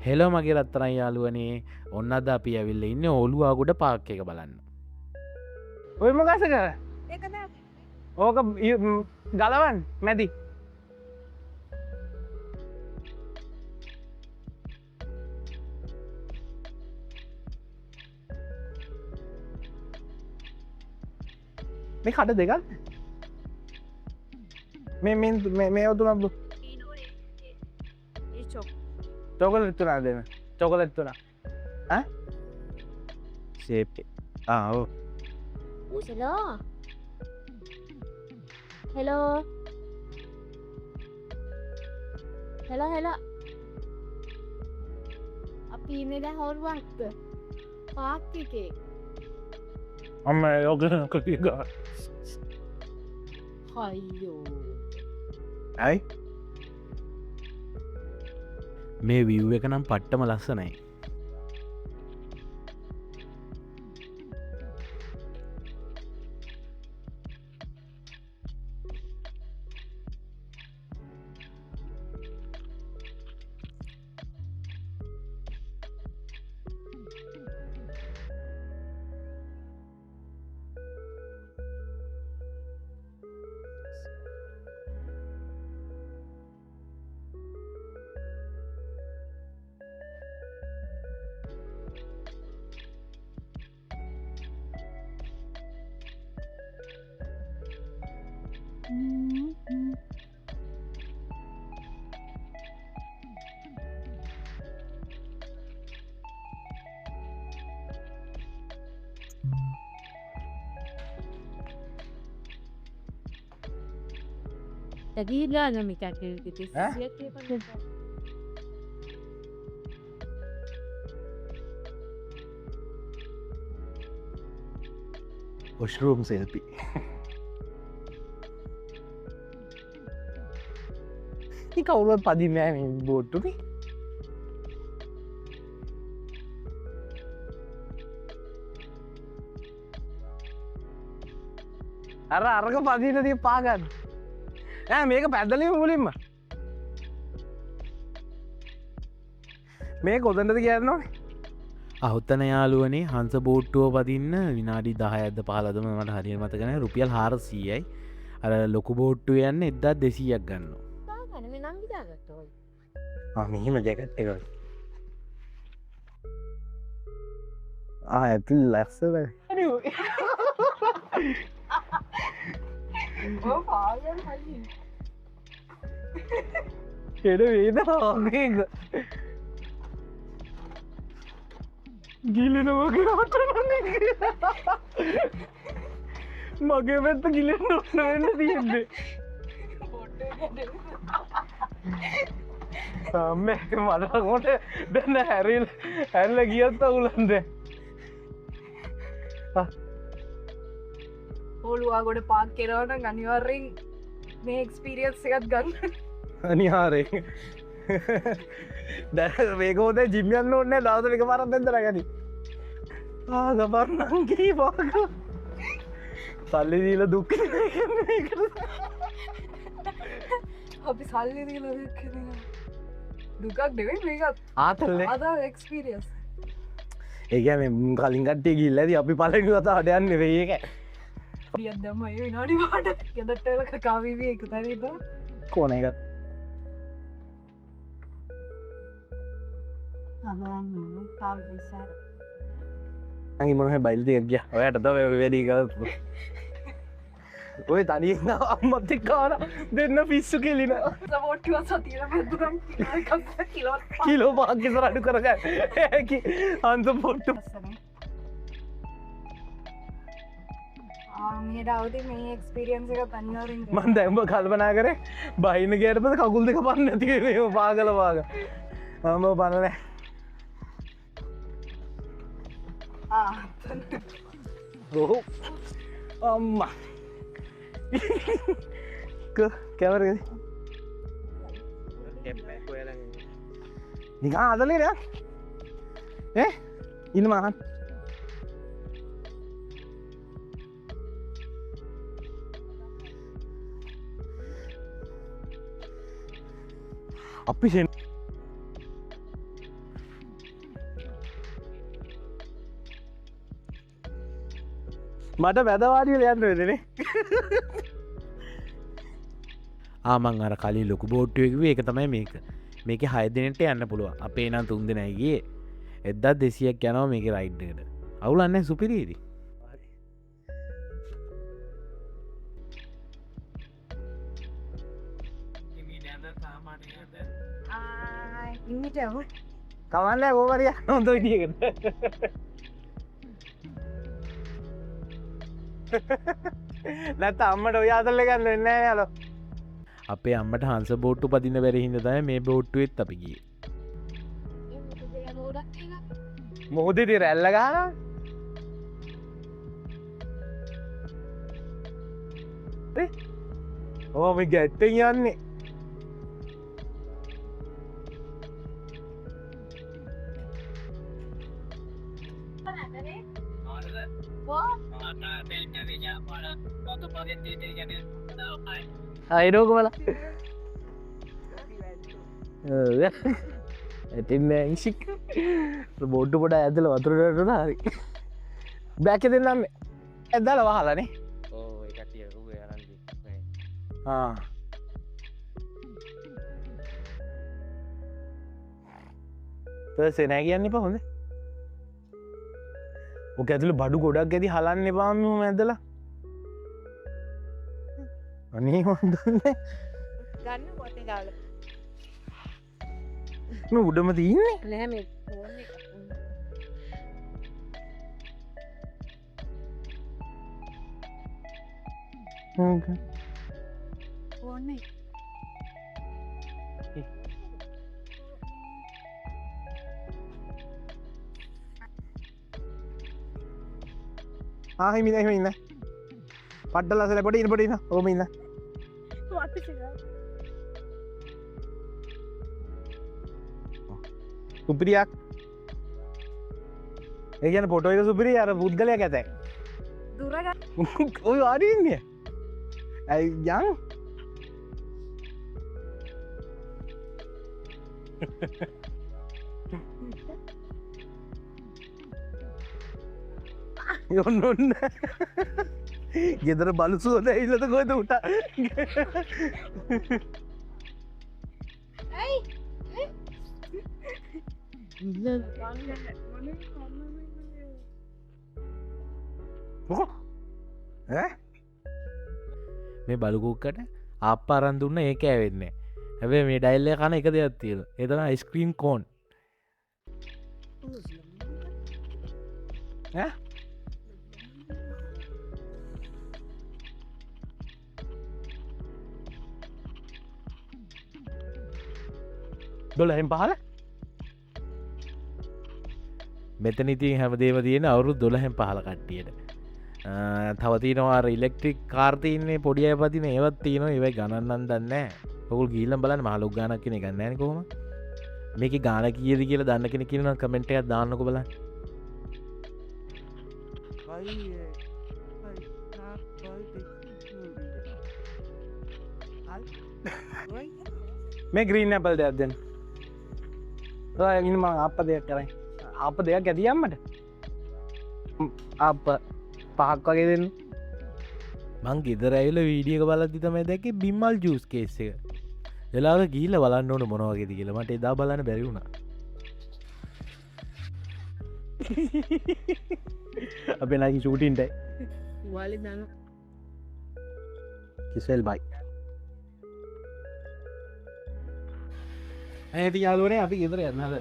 Hello මගේ රත්තරන් යාළුවනේ ඔන්න අද අපි ඇවිල්ල ඉන්න ඔලුවාගුඩ පාක් එක බලන්න. ඔය මොකස කර ඕක ගලවන් මැති මේ කට දෙකක් මේ ඔතුන චොකල එත්තුනා දෙන චොකල එත්තුනා සේප් ඕ Hello. Hello. Hello, hello. අපි ඉන්නේ දැන් හොරුවක්ද? පාක් එකේ. අම්ම යෝගන කතිය ගා අයියෝ. ඇයි මේ විව් එක නම් පට්ටම ලස්සනයි. Gila na may kakil gitu. Siap ya kan. ඔශ්රූම් සෙල්පි කවුරුවත් පදින්නෑ බෝට්ටුනේ අරක පදින තිය පාගන්න මේක පැදලීම මුලින්ම මේ කොදටද කියන්නවා අහුත්තන යාළුවනේ හංස බෝට්ටුව පදින්න විනාඩි 10ද 15ද මට හරියට මතක නැහැ රුපියල් 400යි. අර ලොකු බෝට්ටුව යන්න 1200ක් ගන්නවා. පාගන්න මේ නම් හිතාගත්තා ඔය. මෙහිම ජැකට් එක ඇතුල් ලස්සන හෙඩ වේද මේක ගිලනවගේට මගේ පැත්ත ගිලෙන් නොන්න වෙන්න තියෙන්නේ මදකොට දෙන්න හැරිල් ඇල්ල ගියත් අවුලන්ද හෝළුවා ගොඩ පාක් කෙරවන ගනිවර්රෙන් මේ එක්ස්පිරියන්ස් එකත් ගන්න අනිහාරේ දැ මේකෝද ජිමියන්න ඔන්න දවස එක පරත් දෙදර ගැන ආගපරනන්ගේ පාක සල්ලි දීල දුක් අපි සල්ලි දීල දුකක් දෙවෙයි මේකත් ආතල්ලේ අද එක්ස්පිරියස් ඒකැ කලින්ගටේ ගිල්ල ඇති අපි පලනි කතා හටයන්න වේ එක පියදම විනාඩි වාට ගෙදට්ටලක කාවීවී එක තරීත කෝන එක අඟි මොනහ බයිල්තියක් ගිය ඔයට තව වැඩි කලතු ඔය තනියෙන් අම්මත්තිකාන දෙන්න පිස්සු කෙලින සමෝට්ටිව සතිර පැදුරම් කිලෝ පාකිස රඩු කරග ඇකි අන්ත පොට්ටු මේ දවති මේ එක්ස්පිරියන්ස එක තනිවරින් මන් දැම්ම කල්පනා කර බයින ගේටපද කකුල් දෙක පන්න ඇතිේ පාගල පාග මම පනනෑ ඔහු අම්මා කැවරග නිකා අදලේ ර ඉන්න මහන් අපි මට වැදවාඩිය යන්න වෙදනේ ආමං අර කලින් ලොකු බෝට්ටුවකිව එක තමයි මේක 6 දිනට යන්න පුළුවන් අපේ නම් 3 දිනයිගේ 1200ක් යනවා මේක රයිඩ්ඩකට අවුලන්නේ සුපිරීදී ඉන්නට ඇහු කවන්න ඕවරිය නොද විදිියකට නැත අම්මට ඔය අතල්ල ගන්න වෙන්න යාල අපේ අම්මට හංස බෝට්ටු පදින්න වැරහිද තයි මේ බෝට්ටුවත් අපිගේ මොහොදති රැල්ල ගාන ඕම ගැට්ටෙන් යන්නේ අයිරෝකමල ඇතින්න ඉසික් බෝඩ්ඩු පොඩ ඇදල වතුරටන හරි බැක දෙන්නම් ඇදල වහලනේ සෙනෑ කියන්න එපා හොඳ ඕක ඇතුළ බඩු ගොඩක් ඇති හලන්න එපාම ඇදලා අනේ හොඳන්න ගන්න පොත ගාල උඩම තියන්නේ නැම ඕන්නේ ආහිමින ඉන්න පට්ටල ලසල පොට ඉන්න පොටින ඕම ඉන්න සුපිරියක් ඒගන පොටෝක සුපිරි අර පුද්ගලයක් ඇතැ දුරග ඔය අරන්නේ ඇයි යන් ඔන්න ඔන්න ගෙදර බලුසුවද ඉල්ලත කොයිද උට මේ බලුකුක්කට අප අරන්දුන්න ඒක ඇවෙන්නේ හැබේ මේ ඩයිල්ල කන එක දෙයක් තියෙන එතන ස්ක්‍රීම් කෝන් දොලහෙම පහල මෙතන ඉතින් හැමදේම තියෙන අවුරු 12න් 15 කට්ටියට තව තියෙනවා අර ඉලෙක්ට්‍රික් කාර් තියෙන්නේ පොඩි අය පදින ඒවත් තියෙනවා ඒවයි ගණන් නම් දන්නේ නැහැ. ඔයගොල්ලෝ ගිහිල්ලා බලන්න මහලොක් ගානක් කියන එක ගන්න නැහැ නේ කොහොම. මේකේ ගාන කීයද කියලා දන්න කෙනෙක් ඉන්නවා කමෙන්ට් එකක් දාන්නකෝ බලන්න. මේ ග්‍රීන් ඇපල් දෙයක් දෙන්න. ඔය ඉන්න මම අප්ප දෙයක් කරයි. අප්ප දෙයක් ඇති යම්මට. අප්ප පහක් වගේ දෙන්න. මං ගෙදර ඇවිල්ලා වීඩියෝ එක බලද්දි තමයි දැක්කේ බිම්මල් ජූස් කේස් එක. එලාවට ගිහිල්ලා බලන්න ඕන මොන වගේද කියලා මට එදා බලන්න බැරි වුණා. අපේ නාකි ෂූටින් ටයි. වාලි දාන කිසෙල් බයි. ඇයි යාළුවනේ අපි ගෙදර යන්න හද.